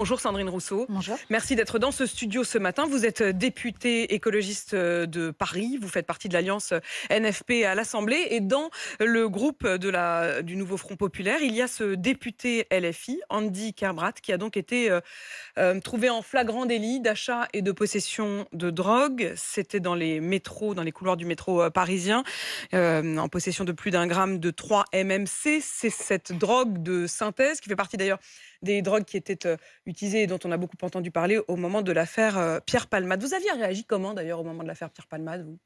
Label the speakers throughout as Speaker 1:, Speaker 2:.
Speaker 1: Bonjour Sandrine Rousseau,
Speaker 2: Bonjour.
Speaker 1: merci d'être dans ce studio ce matin. Vous êtes députée écologiste de Paris, vous faites partie de l'alliance NFP à l'Assemblée et dans le groupe du Nouveau Front Populaire, il y a ce député LFI, Andy Kerbrat, qui a donc été trouvé en flagrant délit d'achat et de possession de drogue. C'était dans les métros, dans les couloirs du métro parisien, en possession de plus d'1 gramme de 3 MMC. C'est cette drogue de synthèse qui fait partie d'ailleurs des drogues qui étaient utilisées et dont on a beaucoup entendu parler au moment de l'affaire Pierre Palmade. Vous aviez réagi comment d'ailleurs au moment de l'affaire Pierre Palmade, vous?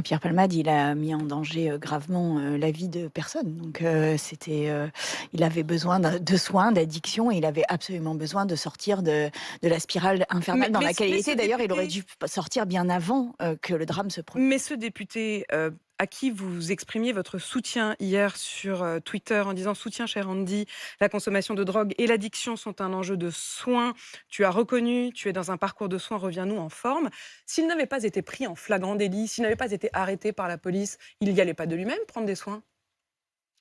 Speaker 2: Pierre Palmade, il a mis en danger gravement la vie de personnes. Donc il avait besoin de soins, d'addiction, et il avait absolument besoin de sortir de la spirale infernale dans laquelle il était. D'ailleurs, il aurait dû sortir bien avant que le drame se produise.
Speaker 1: Mais ce député à qui vous exprimiez votre soutien hier sur Twitter en disant « Soutien, cher Andy, la consommation de drogue et l'addiction sont un enjeu de soins. Tu as reconnu, tu es dans un parcours de soins, reviens-nous en forme. » S'il n'avait pas été pris en flagrant délit, s'il n'avait pas été arrêté par la police, il n'y allait pas de lui-même prendre des soins.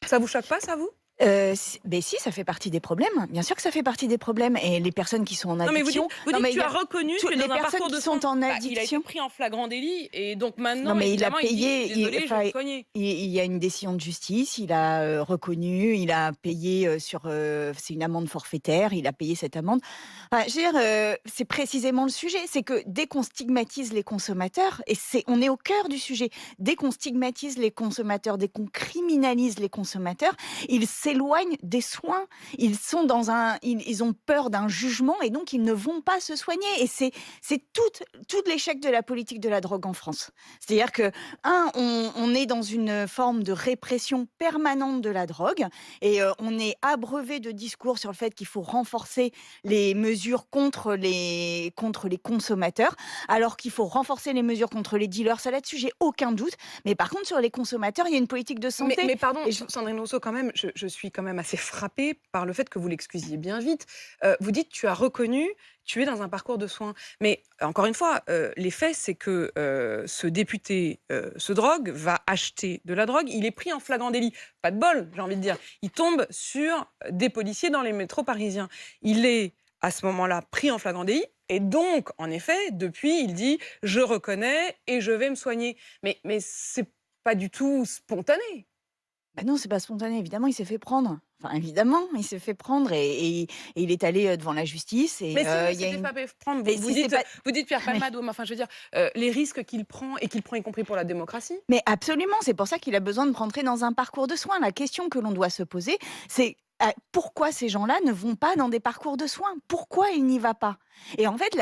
Speaker 1: Ça vous choque pas, ça, vous?
Speaker 2: Ben si, ça fait partie des problèmes. Bien sûr que ça fait partie des problèmes. Et les personnes qui sont en
Speaker 1: Non, mais vous dites,
Speaker 2: addiction...
Speaker 1: tu as reconnu que
Speaker 2: les
Speaker 1: dans un
Speaker 2: personnes
Speaker 1: parcours
Speaker 2: qui
Speaker 1: de
Speaker 2: sont
Speaker 1: soins,
Speaker 2: en
Speaker 1: il a été
Speaker 2: addiction...
Speaker 1: pris en flagrant délit et donc maintenant,
Speaker 2: Non, mais il a
Speaker 1: évidemment,
Speaker 2: payé,
Speaker 1: il dit, désolé, je vais me soigner.
Speaker 2: il y a une décision de justice, il a reconnu, il a payé c'est une amende forfaitaire, il a payé cette amende. Enfin, je veux dire, c'est précisément le sujet, c'est que dès qu'on stigmatise les consommateurs, et on est au cœur du sujet, dès qu'on stigmatise les consommateurs, dès qu'on criminalise les consommateurs, ils s'éloignent des soins, ils ont peur d'un jugement et donc ils ne vont pas se soigner. Et c'est tout l'échec de la politique de la drogue en France. C'est-à-dire que, on est dans une forme de répression permanente de la drogue et on est abreuvé de discours sur le fait qu'il faut renforcer les mesures contre les consommateurs, alors qu'il faut renforcer les mesures contre les dealers. Ça, là-dessus, j'ai aucun doute. Mais par contre, sur les consommateurs, il y a une politique de santé.
Speaker 1: Mais pardon, Sandrine Rousseau, quand même, je suis quand même assez frappée par le fait que vous l'excusiez bien vite. Vous dites, tu as reconnu, tu es dans un parcours de soins. Mais encore une fois, les faits, c'est que ce député se drogue, va acheter de la drogue, il est pris en flagrant délit. Pas de bol, j'ai envie de dire. Il tombe sur des policiers dans les métros parisiens. Il est à ce moment-là pris en flagrant délit. Et donc, en effet, depuis, il dit « je reconnais et je vais me soigner ». Mais c'est pas du tout spontané.
Speaker 2: Bah non, c'est pas spontané. Évidemment, il s'est fait prendre. Enfin, évidemment, il s'est fait prendre et il est allé devant la justice. Et
Speaker 1: Mais si
Speaker 2: il y a
Speaker 1: c'était
Speaker 2: une...
Speaker 1: pas prendre,
Speaker 2: Mais
Speaker 1: vous
Speaker 2: si c'est
Speaker 1: dites,
Speaker 2: pas...
Speaker 1: vous dites Pierre
Speaker 2: Mais,
Speaker 1: Palmade, mais enfin, je veux dire, les risques qu'il prend et qu'il prend y compris pour la démocratie.
Speaker 2: mais absolument, c'est pour ça qu'il a besoin de rentrer dans un parcours de soins. La question que l'on doit se poser, c'est pourquoi ces gens-là ne vont pas dans des parcours de soins? Pourquoi ils n'y vont pas? Et en fait,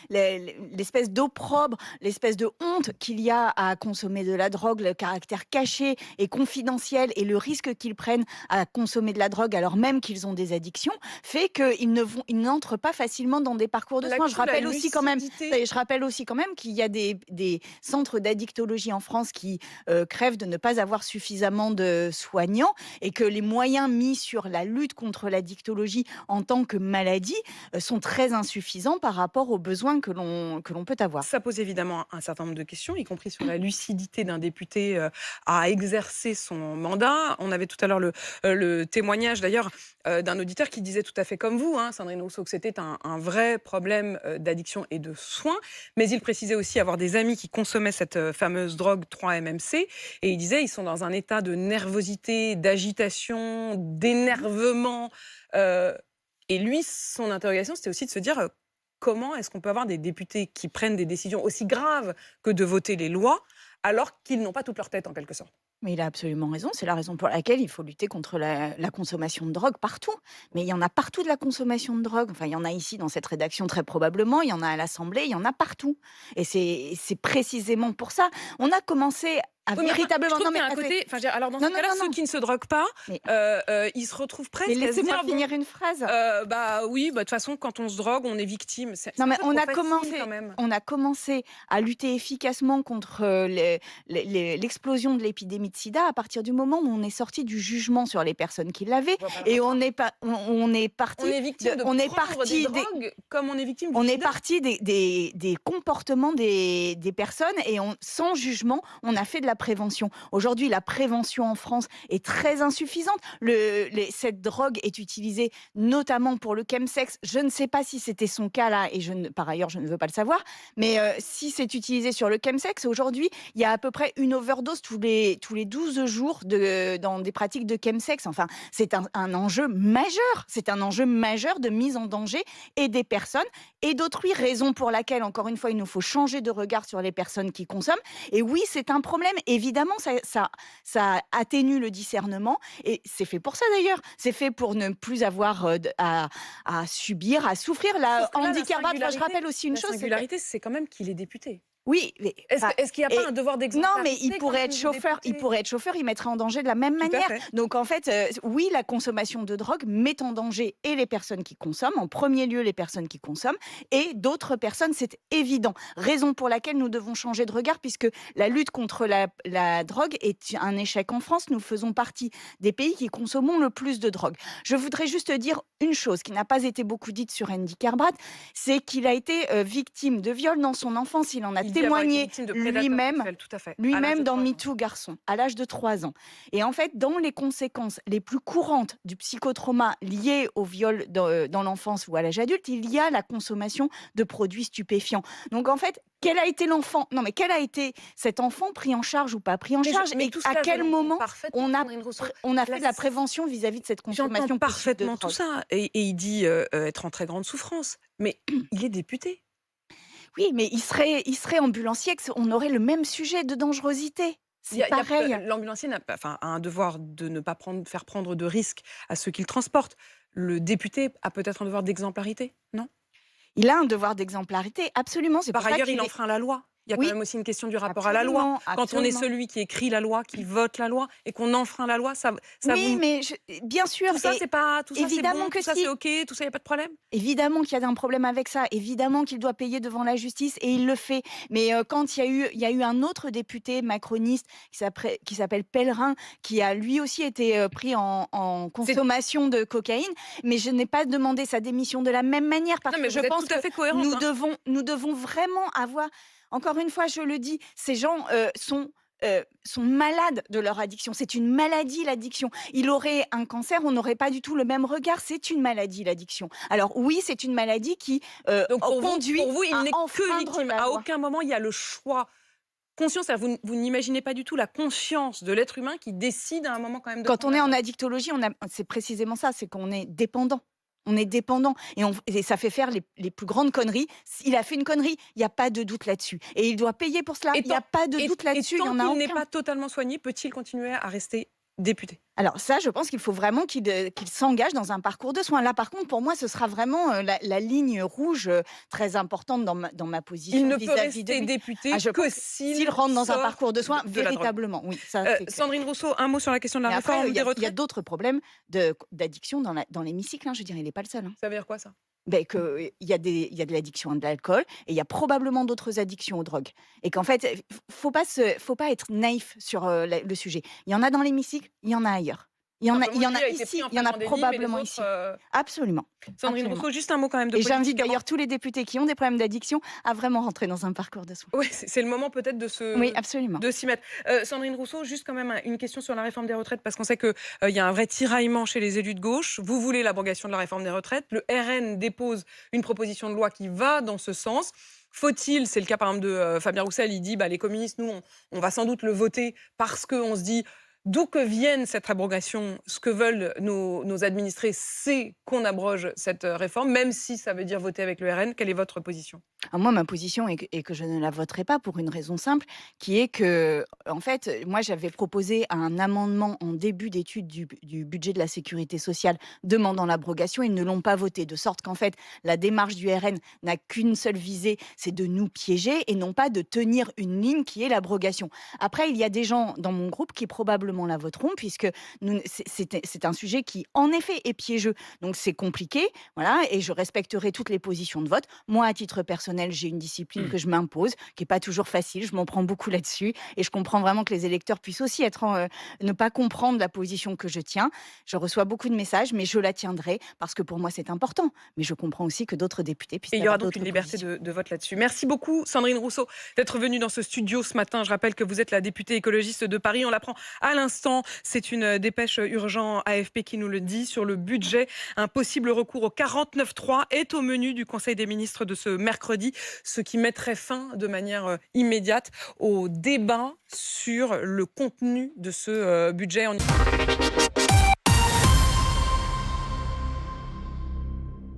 Speaker 2: l'espèce d'opprobre, l'espèce de honte qu'il y a à consommer de la drogue, le caractère caché et confidentiel et le risque qu'ils prennent à consommer de la drogue alors même qu'ils ont des addictions, fait qu'ils n'entrent pas facilement dans des parcours de soins. Je rappelle aussi quand même qu'il y a des centres d'addictologie en France qui crèvent de ne pas avoir suffisamment de soignants et que les moyens mis sur la lutte contre l'addictologie en tant que maladie sont très insuffisants par rapport aux besoins que l'on peut avoir.
Speaker 1: Ça pose évidemment un certain nombre de questions, y compris sur la lucidité d'un député à exercer son mandat. On avait tout à l'heure le témoignage d'ailleurs d'un auditeur qui disait tout à fait comme vous, Sandrine Rousseau, que c'était un vrai problème d'addiction et de soins. Mais il précisait aussi avoir des amis qui consommaient cette fameuse drogue 3-MMC. Et il disait ils sont dans un état de nervosité, d'agitation, d'énervement. Et lui, son interrogation, c'était aussi de se dire comment est-ce qu'on peut avoir des députés qui prennent des décisions aussi graves que de voter les lois alors qu'ils n'ont pas toute leur tête en quelque sorte.
Speaker 2: Mais il a absolument raison, c'est la raison pour laquelle il faut lutter contre la consommation de drogue partout. Mais il y en a partout de la consommation de drogue. Enfin, il y en a ici dans cette rédaction très probablement, il y en a à l'Assemblée, il y en a partout. Et c'est précisément pour ça. On a commencé à
Speaker 1: Oui, mais
Speaker 2: véritablement...
Speaker 1: je trouve qu'il y a un côté, alors dans ce cas-là, ceux qui ne se droguent pas,
Speaker 2: Mais,
Speaker 1: ils se retrouvent presque
Speaker 2: mais
Speaker 1: à se
Speaker 2: laissez-moi
Speaker 1: dire,
Speaker 2: finir une phrase.
Speaker 1: Oui, de toute façon, quand on se drogue, on est victime. C'est
Speaker 2: Non,
Speaker 1: un
Speaker 2: mais
Speaker 1: peu trop facile, quand même.
Speaker 2: on a commencé à lutter efficacement contre l'explosion de l'épidémie sida à partir du moment où on est sorti du jugement sur les personnes qui l'avaient
Speaker 1: On voit pas le
Speaker 2: et
Speaker 1: rapport.
Speaker 2: on est
Speaker 1: On est
Speaker 2: parti
Speaker 1: victime de
Speaker 2: on est
Speaker 1: prendre des
Speaker 2: parti des
Speaker 1: drogues comme on est victime du
Speaker 2: on est
Speaker 1: sida.
Speaker 2: parti des comportements des personnes et sans jugement, on a fait de la prévention. Aujourd'hui, la prévention en France est très insuffisante. Cette drogue est utilisée notamment pour le chemsex. Je ne sais pas si c'était son cas là, et par ailleurs, je ne veux pas le savoir. Mais si c'est utilisé sur le chemsex, aujourd'hui, il y a à peu près une overdose tous les 12 jours dans des pratiques de chemsex. Enfin, c'est un enjeu majeur. C'est un enjeu majeur de mise en danger et des personnes et d'autrui, raison pour laquelle, encore une fois, il nous faut changer de regard sur les personnes qui consomment. Et oui, c'est un problème. Évidemment, ça atténue le discernement. Et c'est fait pour ça, d'ailleurs. C'est fait pour ne plus avoir à subir, à souffrir.
Speaker 1: Sauf que là,
Speaker 2: Andy Kerbat, je rappelle aussi une
Speaker 1: la
Speaker 2: chose.
Speaker 1: singularité, c'est quand même qu'il est député.
Speaker 2: Oui,
Speaker 1: Est-ce qu'il n'y a pas un devoir
Speaker 2: non,
Speaker 1: d'exemplarité
Speaker 2: mais il pourrait être chauffeur. Il pourrait être chauffeur. Il mettrait en danger de la même
Speaker 1: Tout à
Speaker 2: manière.
Speaker 1: fait.
Speaker 2: Donc en fait, oui, la consommation de drogue met en danger et les personnes qui consomment, en premier lieu les personnes qui consomment, et d'autres personnes, c'est évident. Raison pour laquelle nous devons changer de regard, puisque la lutte contre la drogue est un échec en France. Nous faisons partie des pays qui consommons le plus de drogue. Je voudrais juste dire une chose qui n'a pas été beaucoup dite sur Andy Kerbat, c'est qu'il a été victime de viol dans son enfance. Il en a
Speaker 1: Il dit avoir été
Speaker 2: témoigné
Speaker 1: victime de prédateurs
Speaker 2: lui-même
Speaker 1: sexuels, tout à fait, à l'âge
Speaker 2: lui-même
Speaker 1: de
Speaker 2: dans
Speaker 1: 3 ans.
Speaker 2: MeToo Garçon, à l'âge de 3 ans. Et en fait, dans les conséquences les plus courantes du psychotrauma lié au viol dans l'enfance ou à l'âge adulte, il y a la consommation de produits stupéfiants. Donc en fait, quel a été l'enfant Non, mais quel a été cet enfant pris en charge ou pas pris en charge
Speaker 1: Mais
Speaker 2: et
Speaker 1: tout
Speaker 2: à
Speaker 1: cela, je
Speaker 2: quel
Speaker 1: l'entends
Speaker 2: moment
Speaker 1: parfaitement,
Speaker 2: on a
Speaker 1: Sandrine Rousseau.
Speaker 2: fait de la prévention vis-à-vis de cette consommation
Speaker 1: J'entends
Speaker 2: possible de
Speaker 1: parfaitement tout
Speaker 2: drogue.
Speaker 1: ça et il dit, être en très grande souffrance. Mais il est député.
Speaker 2: Oui, mais il serait ambulancier, on aurait le même sujet de dangerosité. C'est pareil.
Speaker 1: L'ambulancier a un devoir de ne pas faire prendre de risques à ceux qu'il transporte. Le député a peut-être un devoir d'exemplarité, non?
Speaker 2: Il a un devoir d'exemplarité, absolument. C'est
Speaker 1: Par
Speaker 2: pour ça
Speaker 1: ailleurs,
Speaker 2: qu'il
Speaker 1: il enfreint la loi. Il y a quand
Speaker 2: Oui,
Speaker 1: même aussi une question du rapport à la loi.
Speaker 2: absolument,
Speaker 1: Quand on est
Speaker 2: absolument.
Speaker 1: celui qui écrit la loi, qui vote la loi et qu'on enfreint la loi, ça
Speaker 2: Oui,
Speaker 1: vous
Speaker 2: mais bien sûr,
Speaker 1: tout ça,
Speaker 2: et
Speaker 1: c'est pas tout ça, c'est
Speaker 2: évidemment
Speaker 1: bon,
Speaker 2: que
Speaker 1: tout ça,
Speaker 2: si.
Speaker 1: c'est OK, tout ça, il y a pas de problème?
Speaker 2: Évidemment qu'il y a un problème avec ça, évidemment qu'il doit payer devant la justice et il le fait. Mais quand il y a eu un autre député macroniste qui s'appelle Pellerin, qui a lui aussi été pris en consommation de cocaïne, mais je n'ai pas demandé sa démission de la même manière parce
Speaker 1: Non, mais
Speaker 2: que
Speaker 1: vous
Speaker 2: je
Speaker 1: êtes
Speaker 2: pense
Speaker 1: tout à
Speaker 2: que
Speaker 1: fait cohérente, hein.
Speaker 2: nous devons vraiment avoir, encore une fois, je le dis, ces gens sont malades de leur addiction. C'est une maladie, l'addiction. Il aurait un cancer, on n'aurait pas du tout le même regard. C'est une maladie, l'addiction. Alors oui, c'est une maladie qui
Speaker 1: Donc
Speaker 2: conduit
Speaker 1: pour vous, il
Speaker 2: à
Speaker 1: n'est que
Speaker 2: enfreindre
Speaker 1: victime.
Speaker 2: la
Speaker 1: À
Speaker 2: loi.
Speaker 1: aucun moment, il y a le choix conscient. C'est-à-dire vous n'imaginez pas du tout la conscience de l'être humain qui décide à un moment quand même de
Speaker 2: Quand
Speaker 1: prendre
Speaker 2: on est
Speaker 1: la
Speaker 2: en
Speaker 1: drogue.
Speaker 2: addictologie, c'est précisément ça, c'est qu'on est dépendant. On est dépendant et ça fait faire les plus grandes conneries. Il a fait une connerie, il n'y a pas de doute là-dessus. Et il doit payer pour cela, il n'y a pas de doute là-dessus, il n'y
Speaker 1: tant
Speaker 2: en a
Speaker 1: qu'il n'est
Speaker 2: aucun.
Speaker 1: pas totalement soigné, peut-il continuer à rester député?
Speaker 2: Alors ça, je pense qu'il faut vraiment qu'il s'engage dans un parcours de soins. Là, par contre, pour moi, ce sera vraiment la ligne rouge très importante dans ma position
Speaker 1: Il ne peut
Speaker 2: vis-à-vis de
Speaker 1: rester
Speaker 2: lui.
Speaker 1: député
Speaker 2: Je
Speaker 1: que
Speaker 2: pense s'il rentre dans un
Speaker 1: sort
Speaker 2: parcours de soins,
Speaker 1: de la drogue.
Speaker 2: véritablement. Oui, ça, c'est clair.
Speaker 1: Sandrine Rousseau, un mot sur la question de la
Speaker 2: Mais après,
Speaker 1: réforme
Speaker 2: il
Speaker 1: des
Speaker 2: y a
Speaker 1: retraites.
Speaker 2: d'autres problèmes d'addiction dans l'hémicycle, hein. Je veux dire, il n'est pas le seul, hein.
Speaker 1: Ça veut dire quoi ça?
Speaker 2: Il y a de l'addiction à de l'alcool et il y a probablement d'autres addictions aux drogues. Et qu'en fait, faut pas être naïf sur le sujet. Il y en a dans l'hémicycle, il y en a ailleurs. Il y en
Speaker 1: Simplement,
Speaker 2: a
Speaker 1: lui a été
Speaker 2: ici,
Speaker 1: pris en
Speaker 2: il y en a
Speaker 1: plein délit, mais les
Speaker 2: probablement
Speaker 1: autres,
Speaker 2: ici. Absolument.
Speaker 1: Sandrine
Speaker 2: Absolument.
Speaker 1: Rousseau, juste un mot quand même de
Speaker 2: Et
Speaker 1: politique
Speaker 2: j'invite
Speaker 1: avant.
Speaker 2: d'ailleurs tous les députés qui ont des problèmes d'addiction à vraiment rentrer dans un parcours de soins.
Speaker 1: Oui, c'est le moment peut-être
Speaker 2: Oui, absolument.
Speaker 1: de s'y mettre. Sandrine Rousseau, juste quand même une question sur la réforme des retraites, parce qu'on sait qu'il y a un vrai tiraillement chez les élus de gauche. Vous voulez l'abrogation de la réforme des retraites. Le RN dépose une proposition de loi qui va dans ce sens. Faut-il, c'est le cas par exemple de Fabien Roussel, il dit les communistes, nous, on va sans doute le voter parce qu'on se dit d'où que vienne cette abrogation, ce que veulent nos administrés, c'est qu'on abroge cette réforme, même si ça veut dire voter avec le RN. Quelle est votre position?
Speaker 2: Alors moi, ma position est que je ne la voterai pas pour une raison simple, qui est que, en fait, moi, j'avais proposé un amendement en début d'étude du budget de la sécurité sociale demandant l'abrogation. Ils ne l'ont pas voté, de sorte qu'en fait, la démarche du RN n'a qu'une seule visée, c'est de nous piéger et non pas de tenir une ligne qui est l'abrogation. Après, il y a des gens dans mon groupe qui probablement probablement la voteront puisque c'est un sujet qui, en effet, est piégeux. Donc c'est compliqué, voilà, et je respecterai toutes les positions de vote. Moi, à titre personnel, j'ai une discipline que je m'impose, qui est pas toujours facile. Je m'en prends beaucoup là-dessus et je comprends vraiment que les électeurs puissent aussi ne pas comprendre la position que je tiens. Je reçois beaucoup de messages, mais je la tiendrai parce que pour moi, c'est important. Mais je comprends aussi que d'autres députés puissent
Speaker 1: Et il y
Speaker 2: avoir
Speaker 1: aura donc une
Speaker 2: d'autres
Speaker 1: liberté
Speaker 2: positions.
Speaker 1: de vote là-dessus. Merci beaucoup, Sandrine Rousseau, d'être venue dans ce studio ce matin. Je rappelle que vous êtes la députée écologiste de Paris. On l'apprend à l'instant. C'est une dépêche urgent AFP qui nous le dit sur le budget. Un possible recours au 49.3 est au menu du Conseil des ministres de ce mercredi, ce qui mettrait fin de manière immédiate au débat sur le contenu de ce budget.